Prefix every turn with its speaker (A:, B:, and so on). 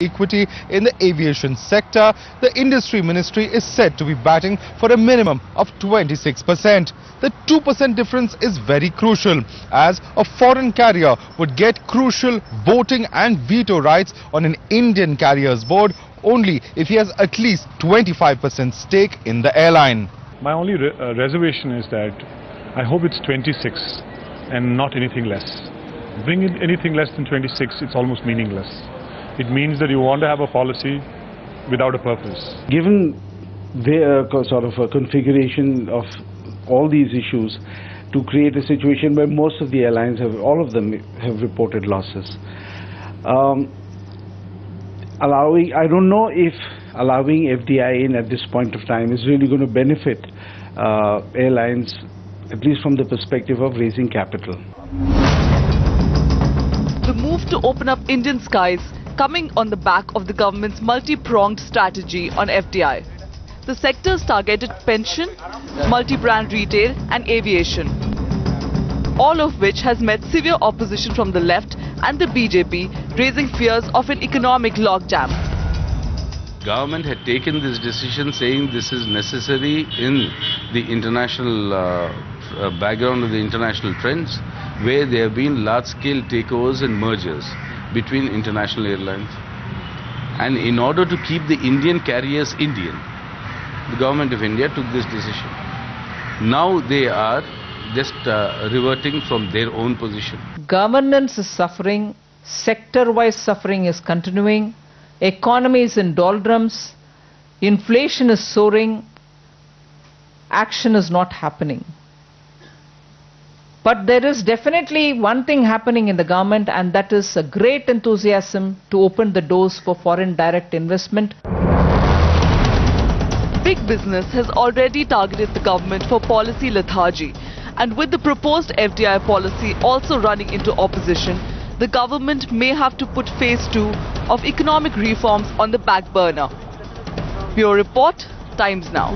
A: equity in the aviation sector, the industry ministry is said to be batting for a minimum of 26%. The 2% difference is very crucial, as a foreign carrier would get crucial voting and veto rights on an Indian carrier's board only if he has at least 25% stake in the airline.
B: My only reservation is that I hope it's 26 and not anything less. Bring in anything less than 26, it's almost meaningless. It means that you want to have a policy without a purpose.
C: Given the sort of a configuration of all these issues, to create a situation where most of the airlines all of them have reported losses. I don't know if allowing FDI in at this point of time is really going to benefit airlines, at least from the perspective of raising capital.
D: The move to open up Indian skies coming on the back of the government's multi-pronged strategy on FDI. The sectors targeted pension, multi-brand retail and aviation, all of which has met severe opposition from the left and the BJP, raising fears of an economic logjam.
E: Government had taken this decision saying this is necessary in the international background of the international trends, where there have been large-scale takeovers and mergers between international airlines. And in order to keep the Indian carriers Indian, the government of India took this decision. Now they are just reverting from their own position.
F: Governance is suffering, sector-wise suffering is continuing, economy is in doldrums, inflation is soaring, action is not happening. But there is definitely one thing happening in the government, and that is a great enthusiasm to open the doors for foreign direct investment.
D: Big business has already targeted the government for policy lethargy, and with the proposed FDI policy also running into opposition, the government may have to put phase 2 of economic reforms on the back burner. Bureau Report, Times Now.